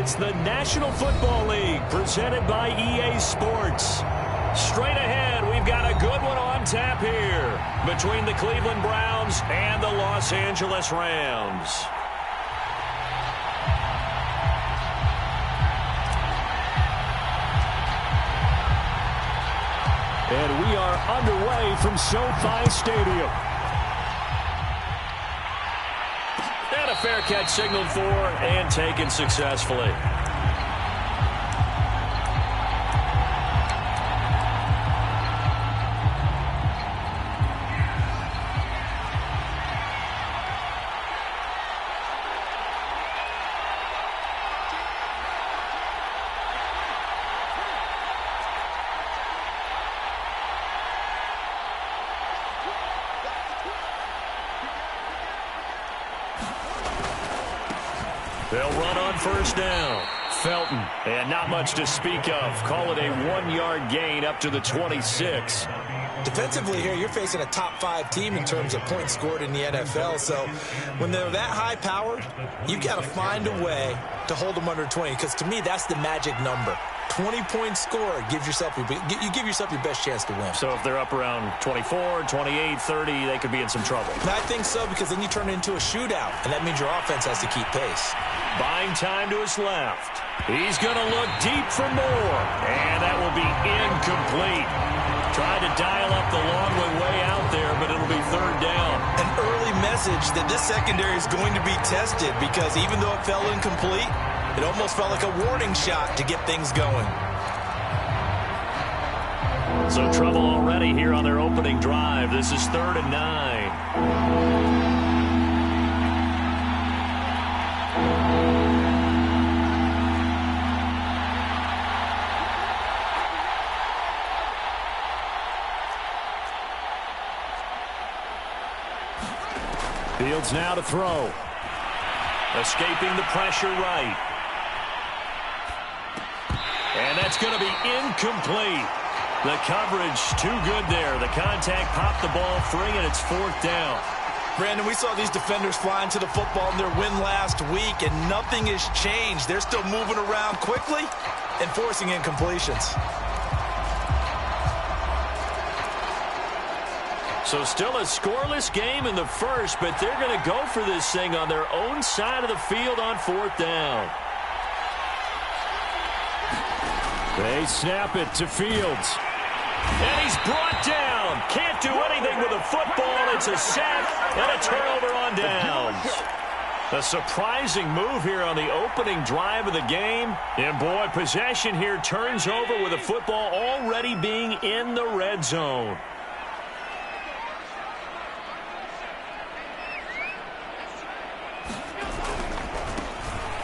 It's the National Football League presented by EA Sports. Straight ahead, we've got a good one on tap here between the Cleveland Browns and the Los Angeles Rams. And we are underway from SoFi Stadium. And a fair catch signaled for and taken successfully. They'll run on first down. Felton, and not much to speak of. Call it a 1-yard gain up to the 26. Defensively here, you're facing a top-5 team in terms of points scored in the NFL. So when they're that high-powered, you've got to find a way to hold them under 20. Because to me, that's the magic number. 20-point score gives yourself you give yourself your best chance to win. So if they're up around 24, 28, 30, they could be in some trouble. I think so, because then you turn it into a shootout, and that means your offense has to keep pace. Buying time to his left. He's going to look deep for more, and that will be incomplete. Tried to dial up the long way out there, but it'll be third down. An early message that this secondary is going to be tested, because even though it fell incomplete, it almost felt like a warning shot to get things going. So trouble already here on their opening drive. This is 3rd and 9. Fields now to throw. Escaping the pressure right. And that's going to be incomplete. The coverage too good there. The contact popped the ball free, and it's 4th down. Brandon, we saw these defenders flying to the football in their win last week, and nothing has changed. They're still moving around quickly and forcing incompletions. So still a scoreless game in the first, but they're going to go for this thing on their own side of the field on 4th down. They snap it to Fields. And he's brought down. Can't do anything with the football. It's a sack and a turnover on downs. A surprising move here on the opening drive of the game. And boy, possession here turns over with the football already being in the red zone.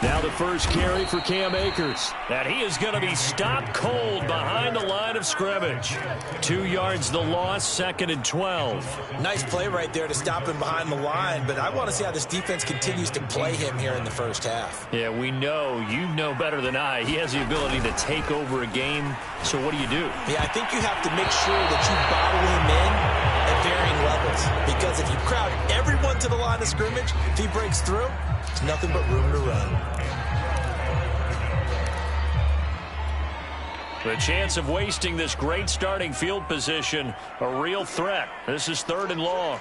Now the first carry for Cam Akers. And he is going to be stopped cold behind the line of scrimmage. 2 yards the loss, 2nd and 12. Nice play right there to stop him behind the line, but I want to see how this defense continues to play him here in the first half. Yeah, we know. You know better than I. He has the ability to take over a game. So what do you do? Yeah, I think you have to make sure that you bottle him in at varying levels. Because if you crowd everyone to the line of scrimmage, if he breaks through, there's nothing but room to run. The chance of wasting this great starting field position, a real threat. This is 3rd and long.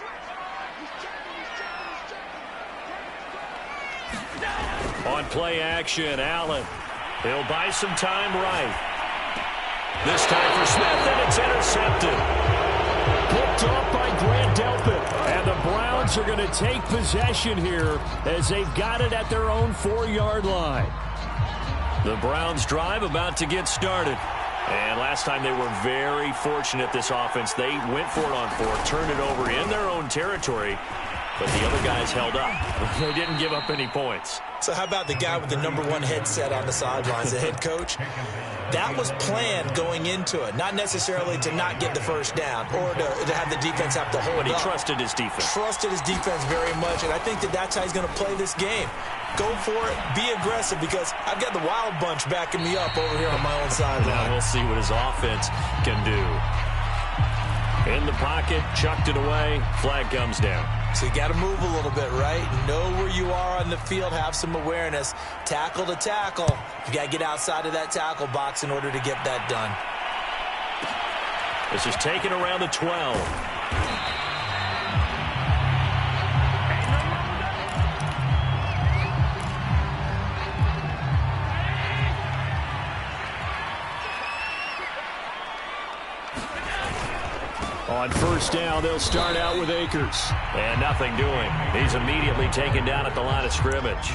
On play action, Allen. He'll buy some time right. This time for Smith, and it's intercepted. Picked off by Grant Delpit. And the Browns are going to take possession here as they've got it at their own 4-yard line. The Browns drive about to get started. And last time they were very fortunate, this offense. They went for it on 4th, turned it over in their own territory, but the other guys held up. They didn't give up any points. So how about the guy with the #1 headset on the sidelines, the head coach? That was planned going into it, not necessarily to not get the first down or to have the defense have to hold But he up. trusted his defense. Trusted his defense very much, and I think that's how he's going to play this game. Go for it, be aggressive, because I've got the wild bunch backing me up over here on my own sideline. Now we'll see what his offense can do. In the pocket, chucked it away, flag comes down. So you got to move a little bit, right? Know where you are on the field, have some awareness. Tackle to tackle. You got to get outside of that tackle box in order to get that done. This is taken around the 12. On first down, they'll start out with Akers. And nothing doing. He's immediately taken down at the line of scrimmage.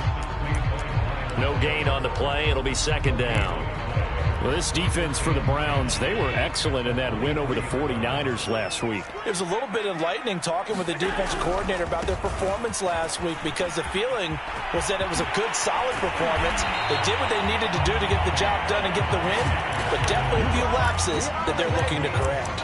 No gain on the play. It'll be second down. Well, this defense for the Browns, they were excellent in that win over the 49ers last week. It was a little bit enlightening talking with the defensive coordinator about their performance last week because the feeling was that it was a good, solid performance. They did what they needed to do to get the job done and get the win, but definitely a few lapses that they're looking to correct.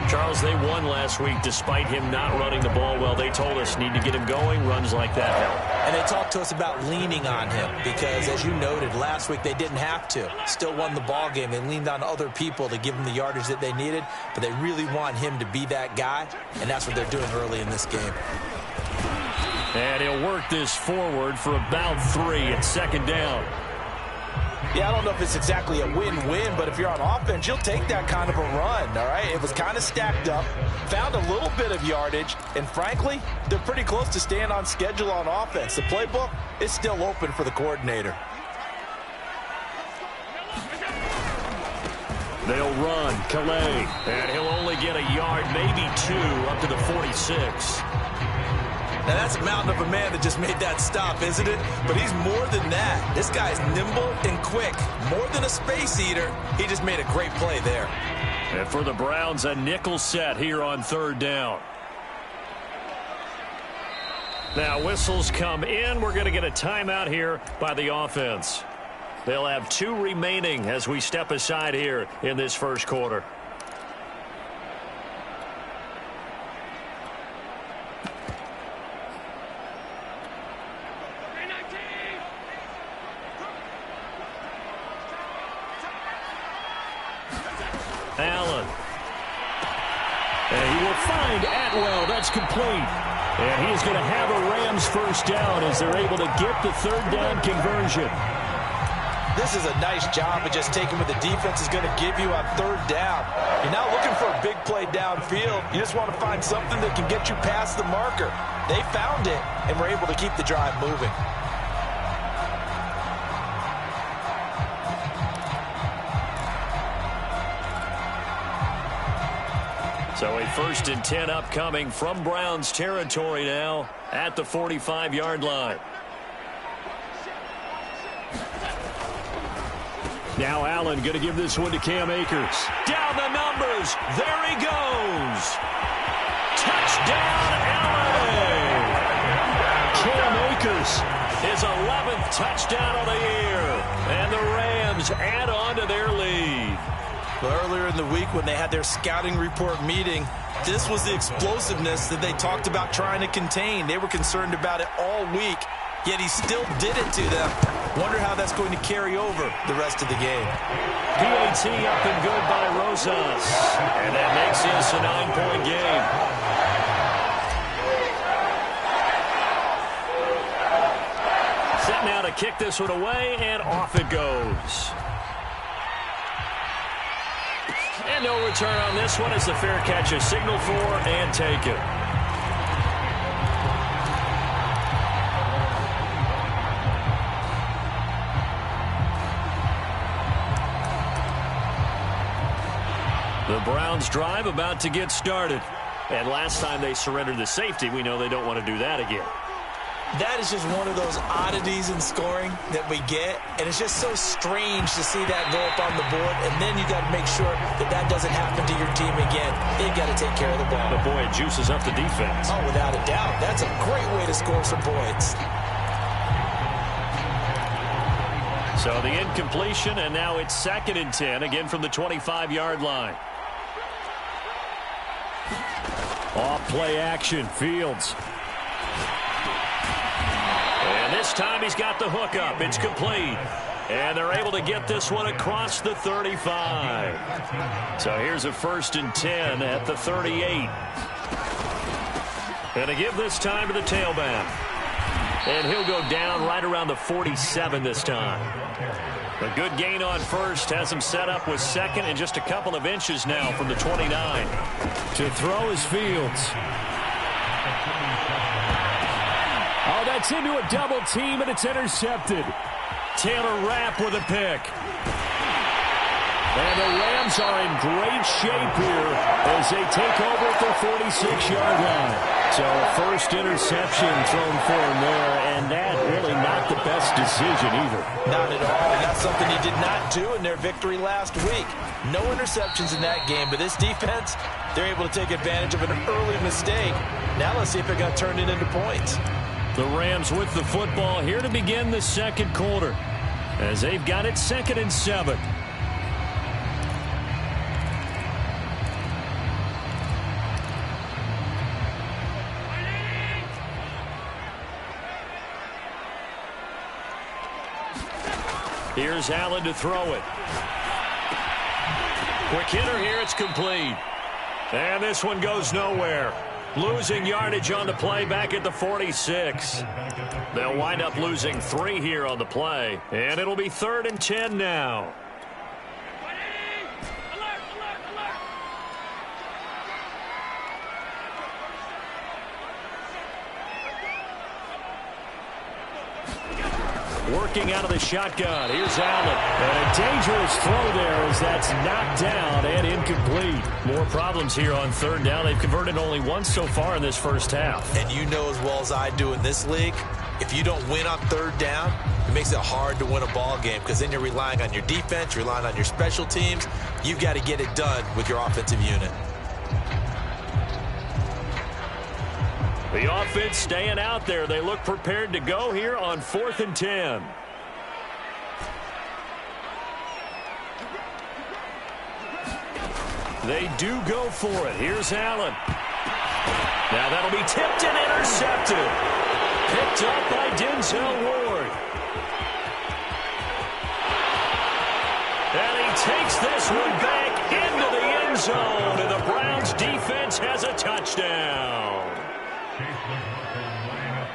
Charles, they won last week despite him not running the ball well. They told us need to get him going. Runs like that help. And they talked to us about leaning on him because, as you noted, last week they didn't have to. Still won the ball game. They leaned on other people to give them the yardage that they needed, but they really want him to be that guy, and that's what they're doing early in this game. And he'll work this forward for about 3 at second down. Yeah, I don't know if it's exactly a win-win, but if you're on offense, you'll take that kind of a run, all right? It was kind of stacked up, found a little bit of yardage, and frankly, they're pretty close to staying on schedule on offense. The playbook is still open for the coordinator. They'll run, Calais, and he'll only get a yard, maybe 2, up to the 46. Now, that's a mountain of a man that just made that stop, isn't it? But he's more than that. This guy's nimble and quick. More than a space eater, he just made a great play there. And for the Browns, a nickel set here on third down. Now, whistles come in. We're going to get a timeout here by the offense. They'll have 2 remaining as we step aside here in this first quarter. Allen. And he will find Atwell. That's complete. And he is going to have a Rams first down as they're able to get the third down conversion. This is a nice job of just taking what the defense is going to give you on third down. You're not looking for a big play downfield. You just want to find something that can get you past the marker. They found it and were able to keep the drive moving. So a 1st and 10 upcoming from Browns territory now at the 45-yard line. Now Allen going to give this one to Cam Akers. Down the numbers. There he goes. Touchdown, Allen. Cam Akers, his 11th touchdown of the year. And the Rams add on to their lead. Well, earlier in the week when they had their scouting report meeting, this was the explosiveness that they talked about trying to contain. They were concerned about it all week, yet he still did it to them. Wonder how that's going to carry over the rest of the game. PAT up and good by Rosas. And that makes this a 9-point game. Set now to kick this one away, and off it goes. And no return on this one as the fair catch is signaled for and taken. The Browns drive about to get started. And last time they surrendered the safety, we know they don't want to do that again. That is just one of those oddities in scoring that we get, and it's just so strange to see that go up on the board, and then you got to make sure that that doesn't happen to your team again. They've got to take care of the ball. But boy, it juices up the defense. Oh, without a doubt. That's a great way to score some points. So the incompletion, and now it's 2nd and 10, again from the 25-yard line. Off play action, Fields. And this time he's got the hook up. It's complete. And they're able to get this one across the 35. So here's a 1st and 10 at the 38. And to give this time to the tailback. And he'll go down right around the 47 this time. A good gain on first has him set up with second and just a couple of inches now from the 29. To throw is Fields. Oh, that's into a double team, and it's intercepted. Taylor Rapp with a pick. And the Rams are in great shape here as they take over at their 46-yard line. So first interception thrown for him there, and that really not the best decision either. Not at all, and that's something he did not do in their victory last week. No interceptions in that game, but this defense, they're able to take advantage of an early mistake. Now let's see if they're going to turn it into points. The Rams with the football here to begin the second quarter as they've got it 2nd and 7. Here's Allen to throw it. Quick hitter here, it's complete. And this one goes nowhere. Losing yardage on the play back at the 46. They'll wind up losing 3 here on the play. And it'll be 3rd and 10 now. Working out of the shotgun. Here's Allen. And a dangerous throw there as that's knocked down and incomplete. More problems here on 3rd down. They've converted only once so far in this first half. And you know as well as I do in this league, if you don't win on 3rd down, it makes it hard to win a ball game because then you're relying on your defense, you're relying on your special teams. You've got to get it done with your offensive unit. The offense staying out there. They look prepared to go here on 4th and 10. They do go for it. Here's Allen. Now that'll be tipped and intercepted. Picked up by Denzel Ward. And he takes this one back into the end zone. And the Browns defense has a touchdown.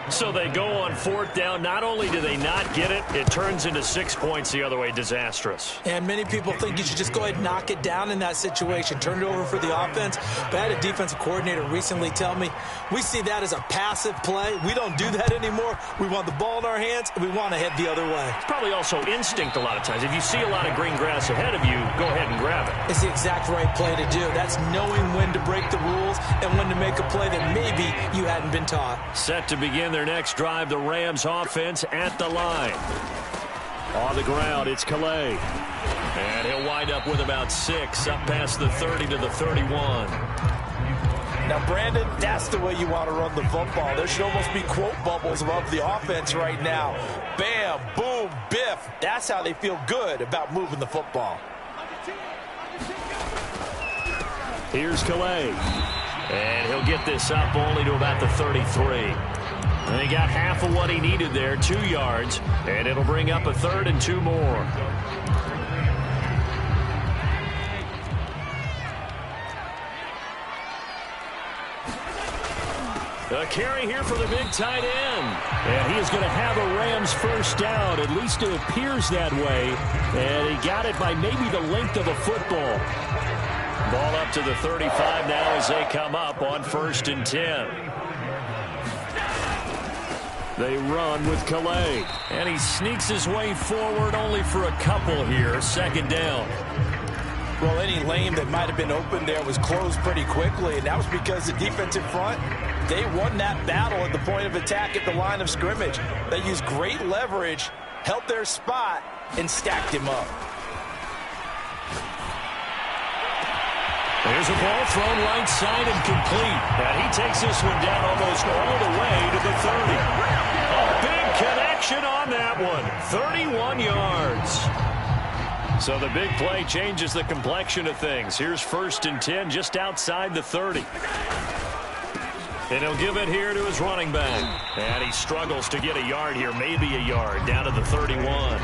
So they go on 4th down. Not only do they not get it, it turns into 6 points the other way. Disastrous. And many people think you should just go ahead and knock it down in that situation. Turn it over for the offense. But I had a defensive coordinator recently tell me, we see that as a passive play. We don't do that anymore. We want the ball in our hands, and we want to head the other way. It's probably also instinct a lot of times. If you see a lot of green grass ahead of you, go ahead and grab it. It's the exact right play to do. That's knowing when to break the rules and when to make a play that maybe you hadn't been taught. Set to begin their next drive, the Rams offense at the line. On the ground, it's Calais. And he'll wind up with about 6, up past the 30 to the 31. Now, Brandon, that's the way you want to run the football. There should almost be quote bubbles above the offense right now. Bam, boom, biff. That's how they feel good about moving the football. Here's Calais. And he'll get this up only to about the 33. And he got half of what he needed there, 2 yards. And it'll bring up a 3rd and 2 more. A carry here for the big tight end. And he is going to have a Rams first down. At least it appears that way. And he got it by maybe the length of a football. Ball up to the 35 now as they come up on 1st and 10. They run with Calais. And he sneaks his way forward only for a couple here. 2nd down. Well, any lane that might have been open there was closed pretty quickly, and that was because the defensive front, they won that battle at the point of attack at the line of scrimmage. They used great leverage, held their spot, and stacked him up. There's a ball thrown right side and complete. And he takes this one down almost all the way to the 30. A big connection on that one. 31 yards. So the big play changes the complexion of things. Here's 1st and 10 just outside the 30. And he'll give it here to his running back. And he struggles to get a yard here, maybe a yard, down to the 31.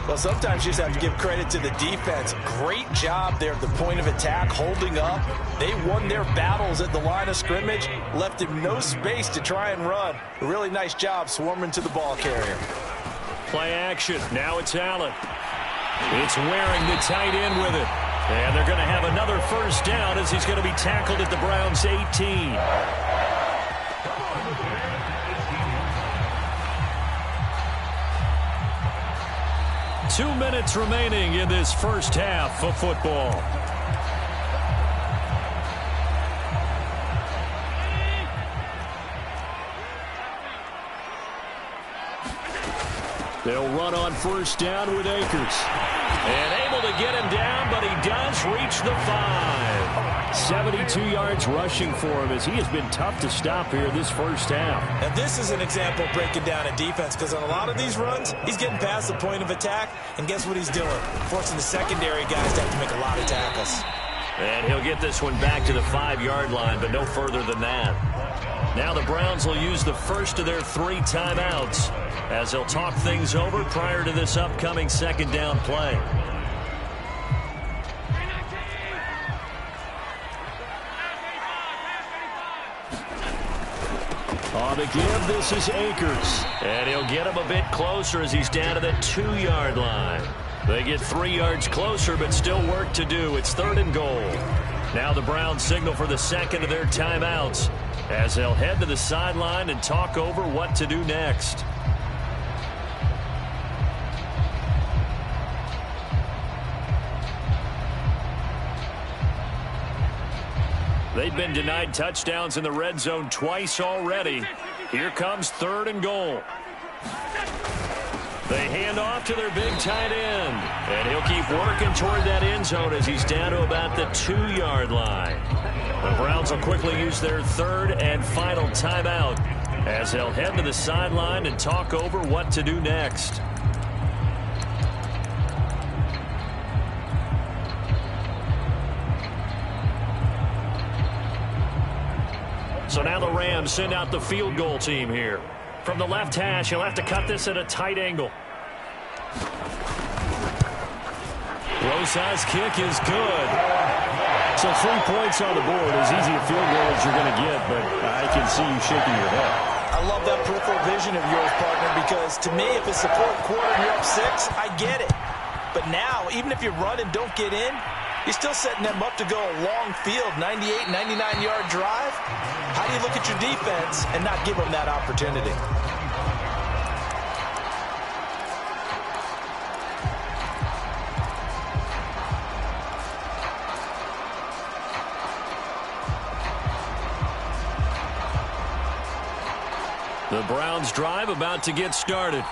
Well, sometimes you just have to give credit to the defense. Great job there at the point of attack, holding up. They won their battles at the line of scrimmage, left him no space to try and run. A really nice job swarming to the ball carrier. Play action. Now it's Allen. It's Waring, the tight end, with it. And they're going to have another first down as he's going to be tackled at the Browns' 18. 2 minutes remaining in this first half of football. They'll run on first down with Akers. And able to get him down, but he does reach the 5. 72 yards rushing for him as he has been tough to stop here this first half. And this is an example of breaking down a defense, because on a lot of these runs, he's getting past the point of attack, and guess what he's doing? Forcing the secondary guys to have to make a lot of tackles. And he'll get this one back to the 5-yard line, but no further than that. Now the Browns will use the first of their 3 timeouts as they'll talk things over prior to this upcoming second down play. On the give, this is Akers. And he'll get him a bit closer as he's down to the 2-yard line. They get 3 yards closer, but still work to do. It's 3rd and goal. Now the Browns signal for the second of their timeouts as they'll head to the sideline and talk over what to do next. They've been denied touchdowns in the red zone twice already. Here comes 3rd and goal. They hand off to their big tight end. And he'll keep working toward that end zone as he's down to about the 2-yard line. The Browns will quickly use their 3rd and final timeout as they'll head to the sideline and talk over what to do next. So now the Rams send out the field goal team here. From the left hash, he'll have to cut this at a tight angle. Rosa's kick is good. So 3 points on the board, as easy a field goal as you're going to get, but I can see you shaking your head. I love that peripheral vision of yours, partner, because to me, if it's the 4th quarter and you're up 6, I get it. But now, even if you run and don't get in, you're still setting them up to go a long field, 98, 99-yard drive. How do you look at your defense and not give them that opportunity? The Browns drive about to get started.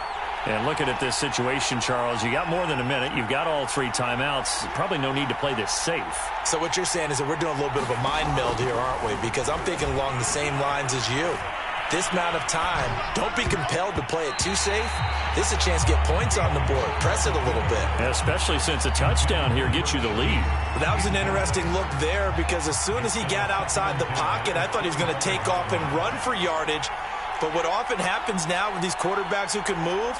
And looking at this situation, Charles, you got more than a minute. You've got all 3 timeouts. Probably no need to play this safe. So what you're saying is that we're doing a little bit of a mind meld here, aren't we? Because I'm thinking along the same lines as you. This amount of time, don't be compelled to play it too safe. This is a chance to get points on the board. Press it a little bit. Yeah, especially since a touchdown here gets you the lead. That was an interesting look there, because as soon as he got outside the pocket, I thought he was going to take off and run for yardage. But what often happens now with these quarterbacks who can move,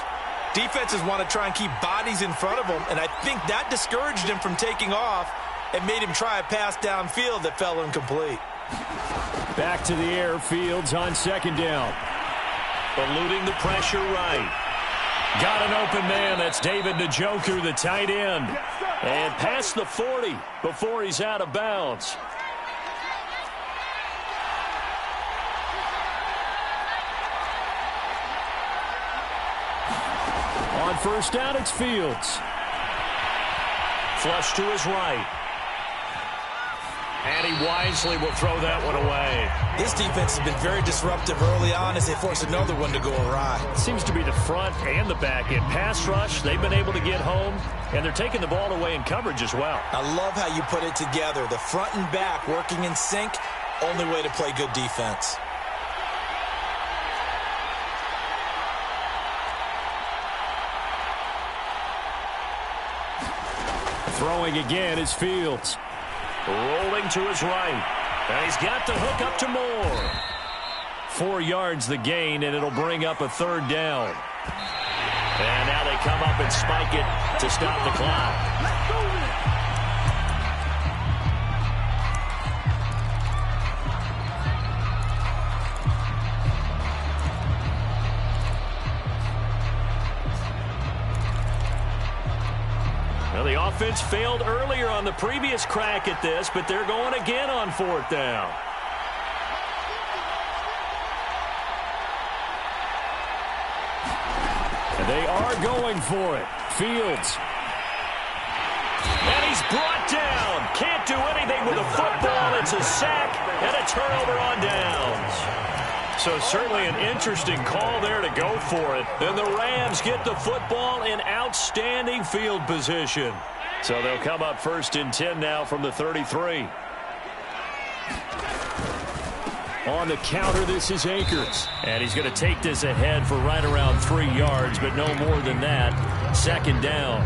defenses want to try and keep bodies in front of them, and I think that discouraged him from taking off and made him try a pass downfield that fell incomplete. Back to the air, Fields on second down. Eluding the pressure right. Got an open man. That's David Njoku, the tight end. And past the 40 before he's out of bounds. On first down, it's Fields. Flush to his right. And he wisely will throw that one away. This defense has been very disruptive early on as they force another one to go awry. Seems to be the front and the back end. Pass rush, they've been able to get home, and they're taking the ball away in coverage as well. I love how you put it together. The front and back working in sync, only way to play good defense. Throwing again is Fields. Rolling to his right. And he's got the hook up to Moore. 4 yards the gain, and it'll bring up a 3rd down. And now they come up and spike it to stop the clock. Well, the offense failed earlier on the previous crack at this, but they're going again on 4th down. And they are going for it. Fields. And he's brought down. Can't do anything with the football. It's a sack and a turnover on downs. So certainly an interesting call there to go for it. And the Rams get the football in outstanding field position. So they'll come up 1st and 10 now from the 33. On the counter, this is Akers. And he's going to take this ahead for right around 3 yards, but no more than that. 2nd down.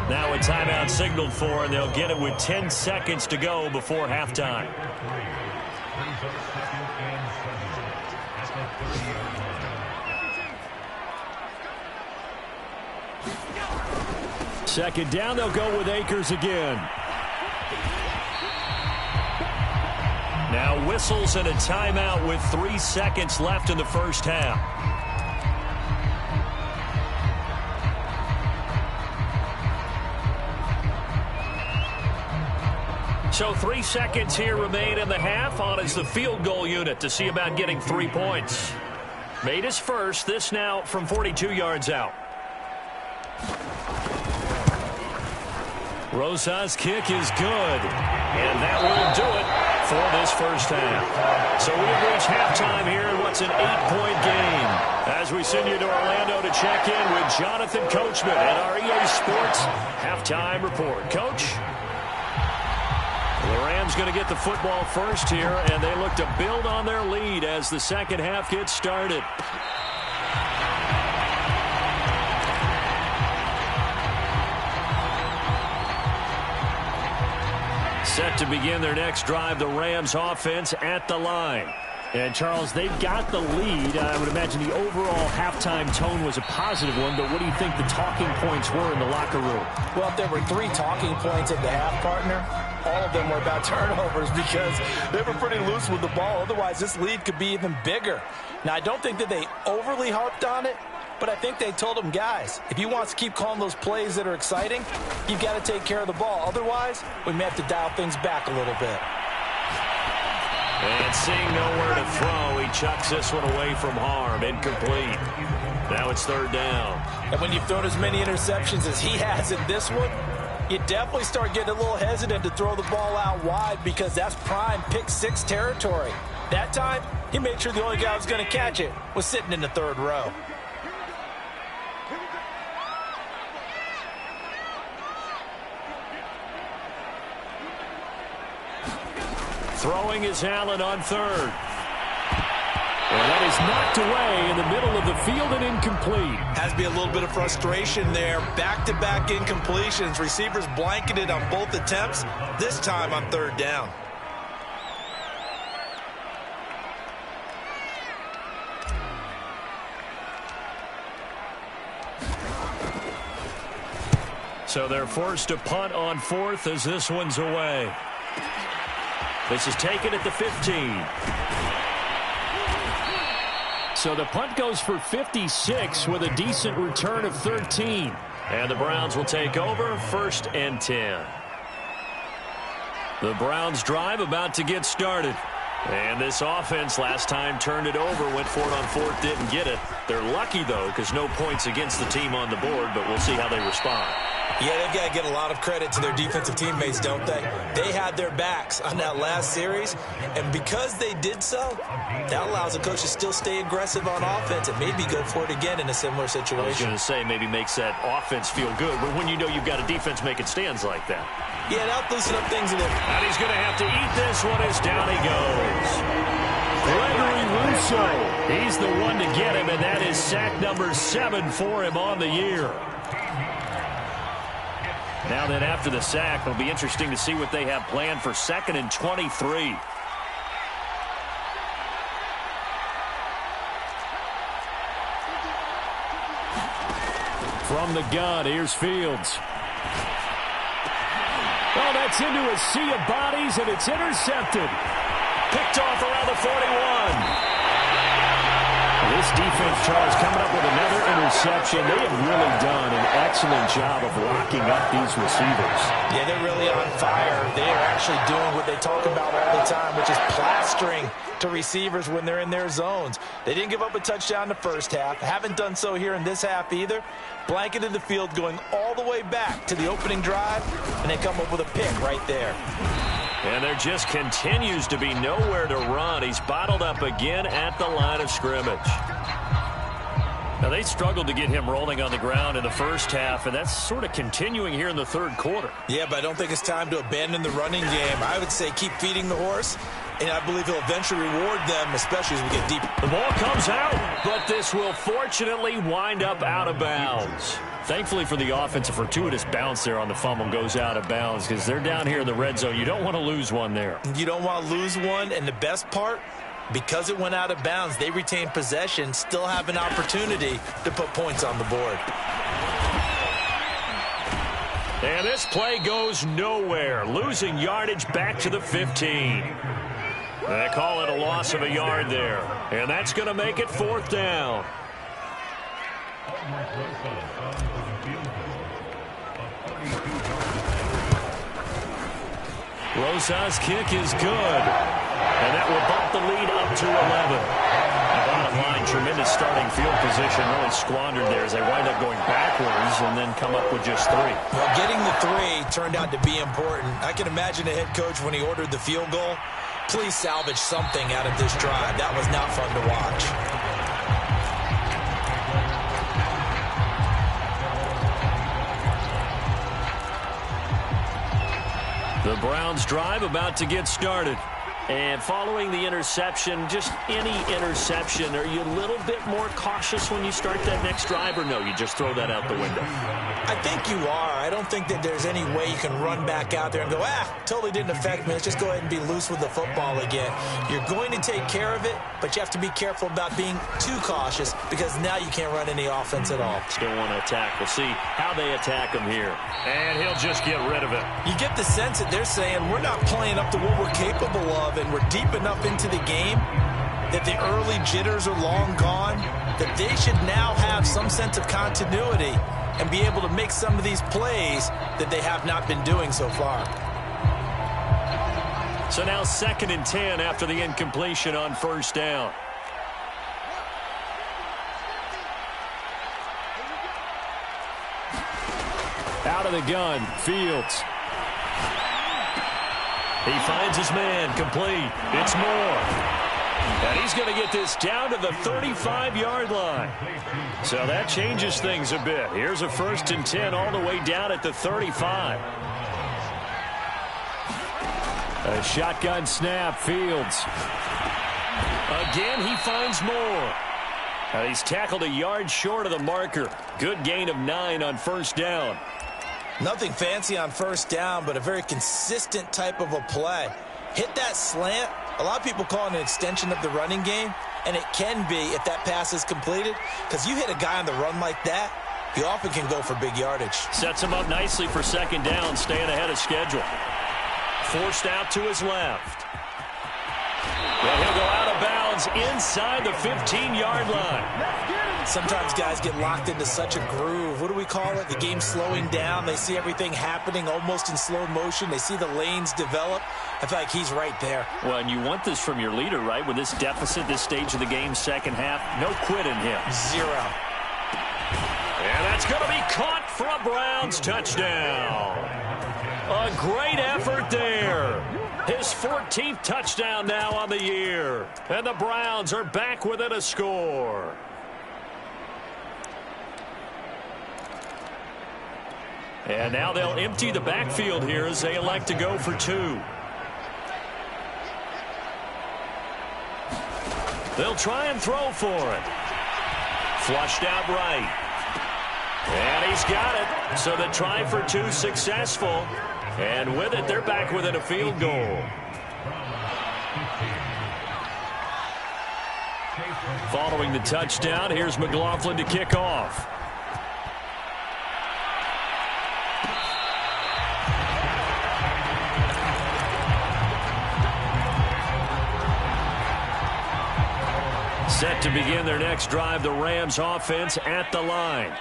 Now a timeout signaled for, and they'll get it with 10 seconds to go before halftime. Second down, they'll go with Akers again. Now whistles and a timeout with 3 seconds left in the first half. So 3 seconds here remain in the half. On is the field goal unit to see about getting 3 points. Made his first. This now from 42 yards out. Rosas' kick is good. And that will do it for this first half. So we've reached halftime here in what's an 8-point game. As we send you to Orlando to check in with Jonathan Coachman at our EA Sports Halftime Report. Coach? The Rams going to get the football first here, and they look to build on their lead as the second half gets started. Set to begin their next drive, the Rams offense at the line. And, Charles, they've got the lead. I would imagine the overall halftime tone was a positive one, but what do you think the talking points were in the locker room? Well, if there were 3 talking points at the half, partner, all of them were about turnovers because they were pretty loose with the ball. Otherwise, this lead could be even bigger. Now, I don't think that they overly harped on it, but I think they told them, guys, if you want to keep calling those plays that are exciting, you've got to take care of the ball. Otherwise, we may have to dial things back a little bit. And seeing nowhere to throw, he chucks this one away from harm. Incomplete. Now it's 3rd down. And when you've thrown as many interceptions as he has in this one, you definitely start getting a little hesitant to throw the ball out wide because that's prime pick 6 territory. That time, he made sure the only guy who was going to catch it was sitting in the 3rd row. Throwing is Allen on 3rd. And that is knocked away in the middle of the field and incomplete. Has to be a little bit of frustration there. Back-to-back incompletions. Receivers blanketed on both attempts. This time on 3rd down. So they're forced to punt on 4th as this one's away. This is taken at the 15. So the punt goes for 56 with a decent return of 13. And the Browns will take over 1st and 10. The Browns drive about to get started. And this offense last time turned it over, went for it on 4th, didn't get it. They're lucky, though, because no points against the team on the board, but we'll see how they respond. Yeah, they've got to get a lot of credit to their defensive teammates, don't they? They had their backs on that last series, and because they did so, that allows the coach to still stay aggressive on offense and maybe go for it again in a similar situation. I was going to say maybe makes that offense feel good, but when you know you've got a defense making stands like that. Yeah, that'll loosen up things a little. And he's going to have to eat this one as down he goes. Gregory Rousseau, he's the one to get him, and that is sack number 7 for him on the year. Now then, after the sack, it'll be interesting to see what they have planned for 2nd and 23. From the gun, here's Fields. Oh, that's into a sea of bodies, and it's intercepted. Picked off around the 41. This defense, Charles, coming up with another interception. They have really done an excellent job of locking up these receivers. Yeah, they're really on fire. They are actually doing what they talk about all the time, which is plastering to receivers when they're in their zones. They didn't give up a touchdown in the first half. Haven't done so here in this half either. Blanketed the field going all the way back to the opening drive, and they come up with a pick right there. And there just continues to be nowhere to run. He's bottled up again at the line of scrimmage. Now, they struggled to get him rolling on the ground in the first half, and that's sort of continuing here in the third quarter. Yeah, but I don't think it's time to abandon the running game. I would say keep feeding the horse, and I believe he'll eventually reward them, especially as we get deep. The ball comes out, but this will fortunately wind up out of bounds. Thankfully for the offense, a fortuitous bounce there on the fumble goes out of bounds because they're down here in the red zone. You don't want to lose one there. You don't want to lose one, and the best part, because it went out of bounds, they retain possession, still have an opportunity to put points on the board. And this play goes nowhere, losing yardage back to the 15. They call it a loss of a yard there, and that's going to make it fourth down. Rosas' kick is good, and that will bump the lead up to 11. The bottom line, tremendous starting field position, really squandered there as they wind up going backwards and then come up with just 3. Well, getting the 3 turned out to be important. I can imagine the head coach when he ordered the field goal. Please salvage something out of this drive. That was not fun to watch. The Browns drive about to get started. And following the interception, just any interception, are you a little bit more cautious when you start that next drive, or no, you just throw that out the window? I think you are. I don't think that there's any way you can run back out there and go, totally didn't affect me. Let's just go ahead and be loose with the football again. You're going to take care of it, but you have to be careful about being too cautious because now you can't run any offense at all. Still want to attack. We'll see how they attack him here. And he'll just get rid of it. You get the sense that they're saying we're not playing up to what we're capable of, and we're deep enough into the game that the early jitters are long gone, that they should now have some sense of continuity and be able to make some of these plays that they have not been doing so far. So now 2nd and 10 after the incompletion on first down. Out of the gun, Fields. He finds his man, complete. It's Moore. And he's going to get this down to the 35-yard line. So that changes things a bit. Here's a 1st and 10 all the way down at the 35. A shotgun snap, Fields. Again, he finds Moore. And he's tackled a yard short of the marker. Good gain of 9 on first down. Nothing fancy on first down, but a very consistent type of a play. Hit that slant. A lot of people call it an extension of the running game, and it can be if that pass is completed, because you hit a guy on the run like that, he often can go for big yardage. Sets him up nicely for 2nd down, staying ahead of schedule. Forced out to his left. And he'll go out of bounds inside the 15-yard line. Sometimes guys get locked into such a groove. What do we call it? The game slowing down. They see everything happening almost in slow motion. They see the lanes develop. I feel like he's right there. Well, and you want this from your leader, right? With this deficit, this stage of the game, second half, no quit in him. 0. And that's going to be caught for a Browns touchdown. A great effort there. His 14th touchdown now on the year. And the Browns are back within a score. And now they'll empty the backfield here as they elect to go for 2. They'll try and throw for it. Flushed out right. And he's got it. So the try for 2 successful. And with it, they're back within a field goal. Following the touchdown, here's McLaughlin to kick off. Set to begin their next drive, the Rams offense at the line.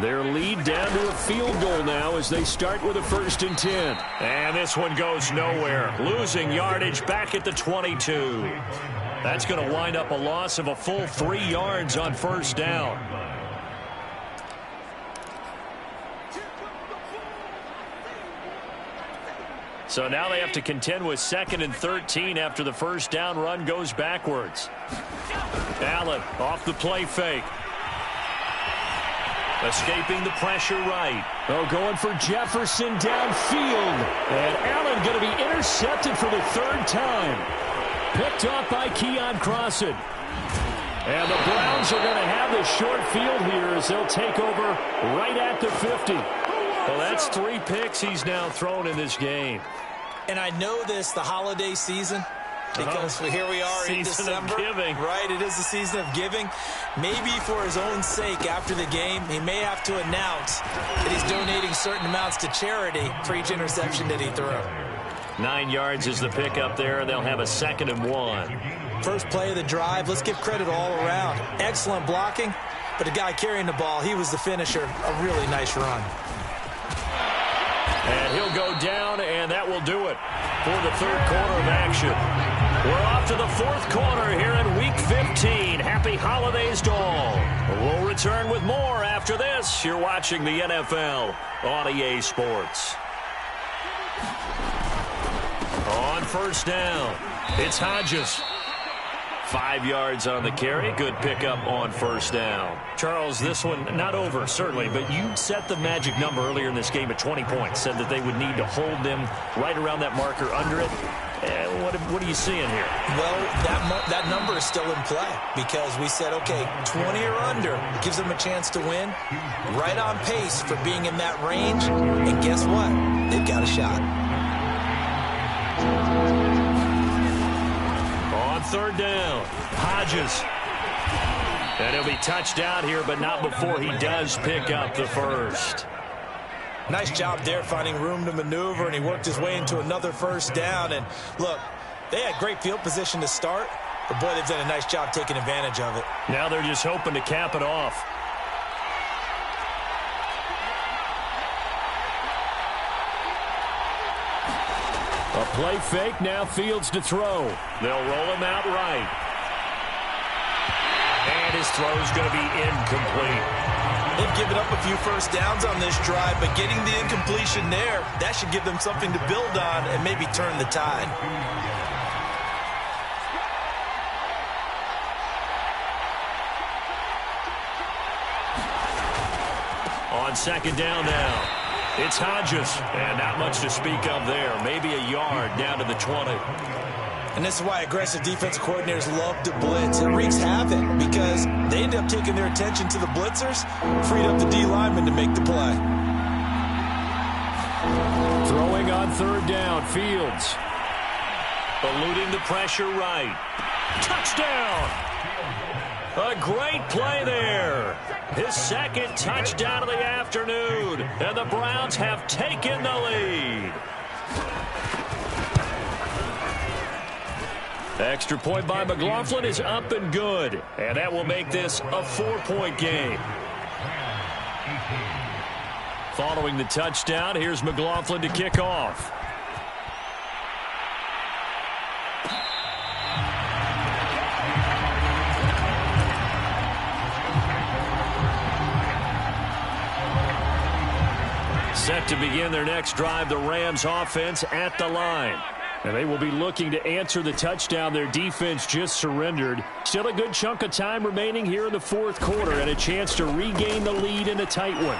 Their lead down to a field goal now as they start with a 1st and 10. And this one goes nowhere. Losing yardage back at the 22. That's going to wind up a loss of a full 3 yards on 1st down. So now they have to contend with 2nd and 13 after the 1st down run goes backwards. Allen off the play fake. Escaping the pressure right. Oh, going for Jefferson downfield. And Allen going to be intercepted for the 3rd time. Picked off by Keon Crossan. And the Browns are going to have the short field here as they'll take over right at the 50. Well, that's 3 picks he's now thrown in this game. And I know this, the holiday season, because here we are in December. Right, it is the season of giving. Maybe for his own sake after the game, he may have to announce that he's donating certain amounts to charity for each interception that he threw. 9 yards is the pickup there, and they'll have a 2nd and 1. First play of the drive, let's give credit all around. Excellent blocking, but the guy carrying the ball, he was the finisher. A really nice run. And he'll go down, and that will do it for the 3rd quarter of action. We're off to the 4th quarter here in Week 15. Happy holidays to all. We'll return with more after this. You're watching the NFL on EA Sports. On 1st down, it's Hodges. 5 yards on the carry. Good pickup on 1st down. Charles, this one not over, certainly, but you set the magic number earlier in this game at 20 points. Said that they would need to hold them right around that marker under it. What are you seeing here? Well, that number is still in play because we said, okay, 20 or under gives them a chance to win. Right on pace for being in that range. And guess what? They've got a shot. On 3rd down, Hodges. And he'll be touched out here, but not before he does pick up the 1st. Nice job there finding room to maneuver, and he worked his way into another 1st down. And look, they had great field position to start, but boy, they've done a nice job taking advantage of it. Now they're just hoping to cap it off. A play fake, now Fields to throw. They'll roll him out right. And his throw's going to be incomplete. They've given up a few 1st downs on this drive, but getting the incompletion there, that should give them something to build on and maybe turn the tide. On 2nd down now. It's Hodges, and not much to speak of there. Maybe a yard down to the 20. And this is why aggressive defense coordinators love to blitz. It wreaks havoc because they end up taking their attention to the blitzers, freed up the D lineman to make the play. Throwing on 3rd down, Fields. Eluding the pressure right. Touchdown! A great play there. His 2nd touchdown of the afternoon. And the Browns have taken the lead. Extra point by McLaughlin is up and good. And that will make this a 4-point game. Following the touchdown, here's McLaughlin to kick off. Set to begin their next drive, the Rams offense at the line. And they will be looking to answer the touchdown their defense just surrendered. Still a good chunk of time remaining here in the 4th quarter and a chance to regain the lead in a tight one.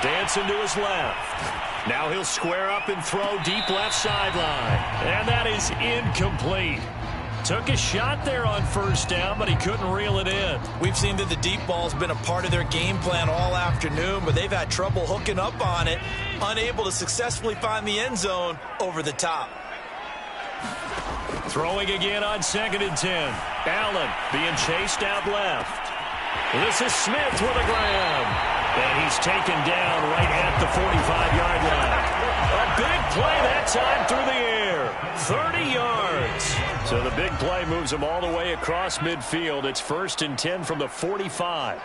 Dancing to his left. Now he'll square up and throw deep left sideline. And that is incomplete. Took a shot there on 1st down, but he couldn't reel it in. We've seen that the deep ball's been a part of their game plan all afternoon, but they've had trouble hooking up on it, unable to successfully find the end zone over the top. Throwing again on 2nd and 10. Allen being chased out left. This is Smith with a grab. And he's taken down right at the 45-yard line. A big play that time through the air. 30 yards. So the big play moves them all the way across midfield. It's 1st and 10 from the 45.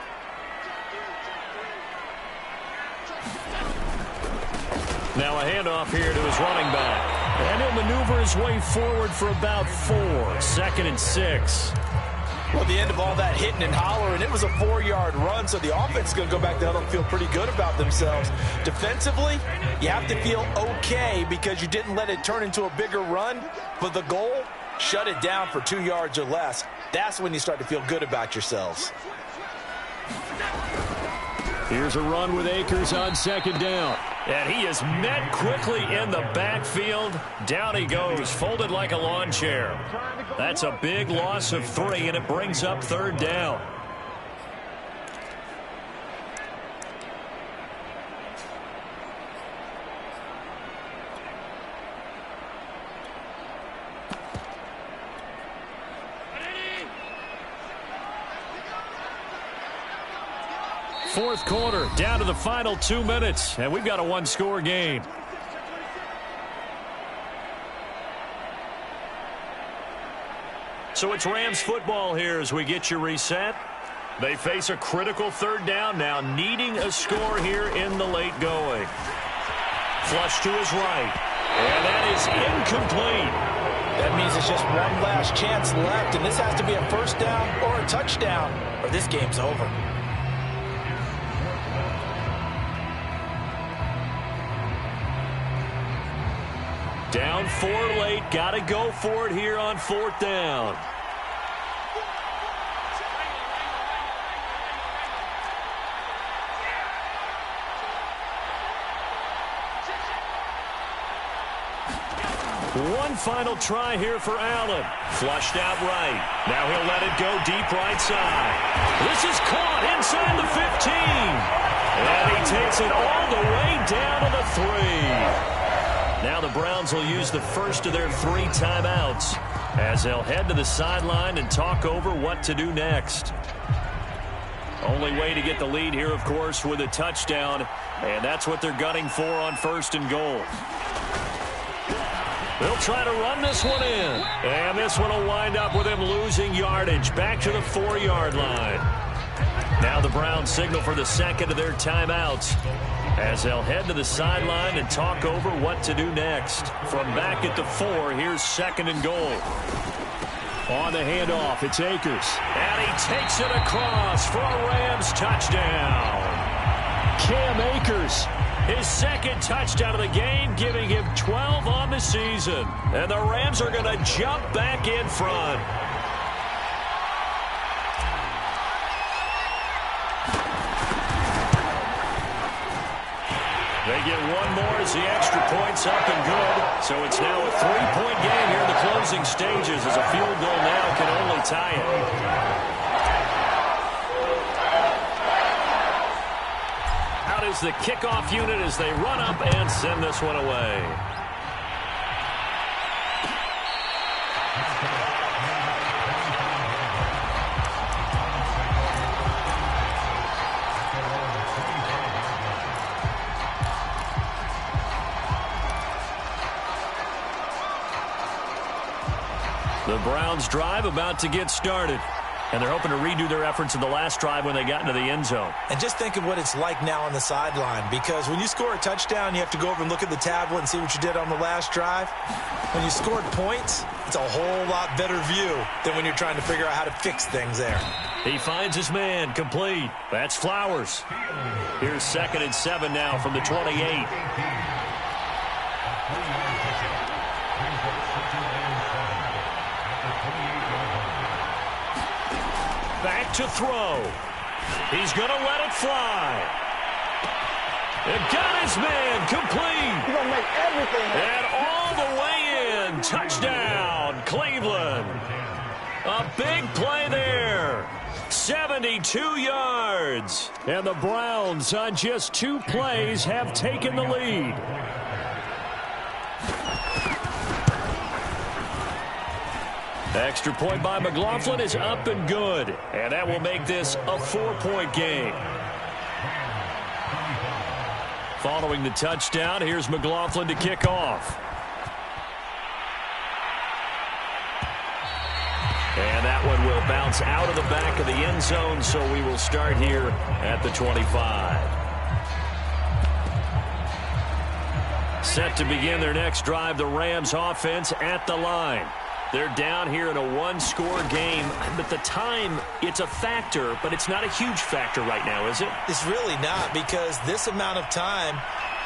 Now a handoff here to his running back. And he'll maneuver his way forward for about 4. 2nd and 6. Well, the end of all that hitting and hollering, it was a 4-yard run, so the offense is going to go back to huddle and feel pretty good about themselves. Defensively, you have to feel okay because you didn't let it turn into a bigger run, but the goal, shut it down for 2 yards or less. That's when you start to feel good about yourselves. Here's a run with Akers on 2nd down. And he is met quickly in the backfield. Down he goes, folded like a lawn chair. That's a big loss of 3, and it brings up 3rd down. Fourth quarter, down to the final 2 minutes, and we've got a 1-score game. So it's Rams football here as we get you reset. They face a critical 3rd down now, needing a score here in the late going. Flush to his right, and that is incomplete. That means it's just one last chance left, and this has to be a 1st down or a touchdown, or this game's over. Down 4 late. Got to go for it here on 4th down. One final try here for Allen. Flushed out right. Now he'll let it go deep right side. This is caught inside the 15. And he takes it all the way down to the 3. Now the Browns will use the first of their 3 timeouts as they'll head to the sideline and talk over what to do next. Only way to get the lead here, of course, with a touchdown, and that's what they're gunning for on 1st and goal. They'll try to run this one in, and this one will wind up with him losing yardage back to the 4-yard line. Now the Browns signal for the 2nd of their timeouts as they'll head to the sideline and talk over what to do next. From back at the 4, here's 2nd and goal. On the handoff, it's Akers. And he takes it across for a Rams touchdown. Cam Akers, his 2nd touchdown of the game, giving him 12 on the season. And the Rams are going to jump back in front. They get one more as the extra point's up and good. So it's now a 3-point game here in the closing stages as a field goal now can only tie it. Out is the kickoff unit as they run up and send this one away. The Browns drive about to get started. And they're hoping to redo their efforts in the last drive when they got into the end zone. And just think of what it's like now on the sideline, because when you score a touchdown, you have to go over and look at the tablet and see what you did on the last drive. When you scored points, it's a whole lot better view than when you're trying to figure out how to fix things there. He finds his man, complete. That's Flowers. Here's 2nd and 7 now from the 28. Back to throw. He's going to let it fly. And got his man complete. He's going to make everything happen. And all the way in. Touchdown, Cleveland. A big play there. 72 yards. And the Browns, on just 2 plays, have taken the lead. Extra point by McLaughlin is up and good. And that will make this a 4-point game. Following the touchdown, here's McLaughlin to kick off. bounce out of the back of the end zone, so we will start here at the 25. Set to begin their next drive, the Rams offense at the line. They're down here in a one-score game, but the time, it's a factor, but it's not a huge factor right now, is it? It's really not, because this amount of time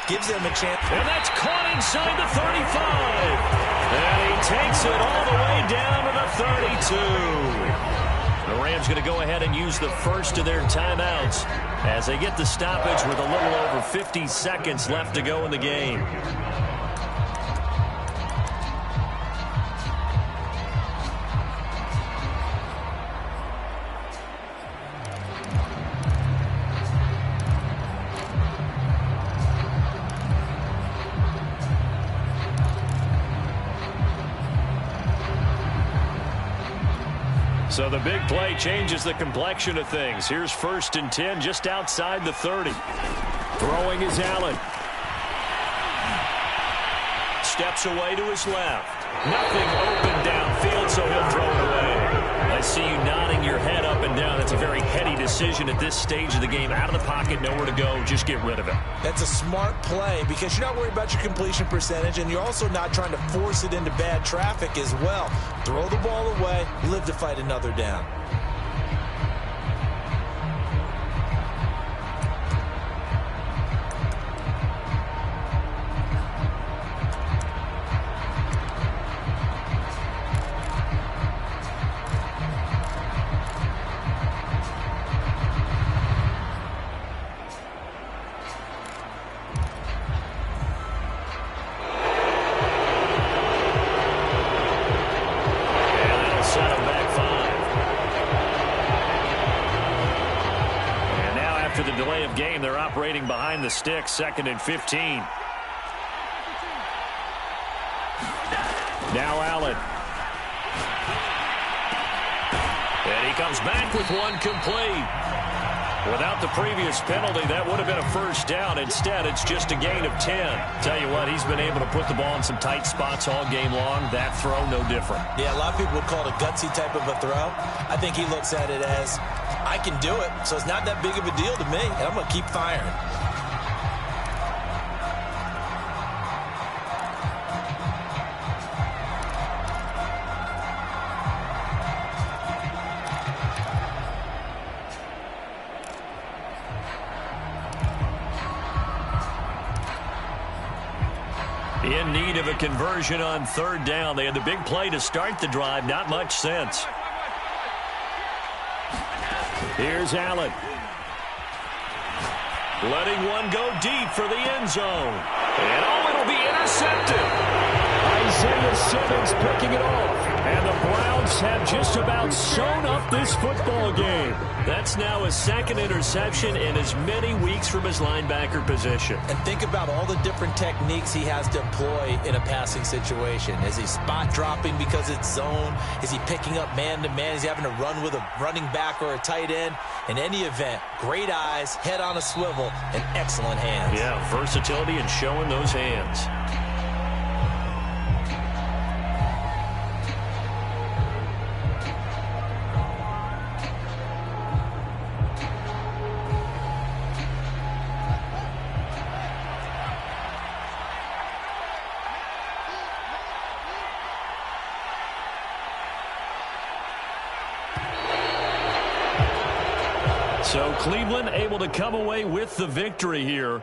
gives them a chance. And that's caught inside the 35. And he takes it all the way down to the 32. The Rams going to go ahead and use the first of their timeouts as they get the stoppage with a little over 50 seconds left to go in the game. So the big play changes the complexion of things. Here's 1st and 10 just outside the 30. Throwing is Allen. Steps away to his left. Nothing open downfield, so he'll throw it away. I see you nodding your head up and down. That's a very heady decision at this stage of the game. Out of the pocket, nowhere to go. Just get rid of it. That's a smart play because you're not worried about your completion percentage, and you're also not trying to force it into bad traffic as well. Throw the ball away, live to fight another down. They're operating behind the sticks, 2nd and 15. Now Allen. And he comes back with one complete. Without the previous penalty, that would have been a first down. Instead, it's just a gain of 10. Tell you what, he's been able to put the ball in some tight spots all game long. That throw, no different. Yeah, a lot of people would call it a gutsy type of a throw. I think he looks at it as, I can do it, so it's not that big of a deal to me, and I'm going to keep firing. In need of a conversion on 3rd down. They had the big play to start the drive. Not much sense. Here's Allen. Letting one go deep for the end zone. And it'll be intercepted. Isaiah Simmons picking it off. And the Browns have just about sewn up this football game. That's now his 2nd interception in as many weeks from his linebacker position. And think about all the different techniques he has to employ in a passing situation. Is he spot dropping because it's zone? Is he picking up man-to-man? Is he having to run with a running back or a tight end? In any event, great eyes, head on a swivel, and excellent hands. Yeah, versatility and showing those hands. So Cleveland able to come away with the victory here.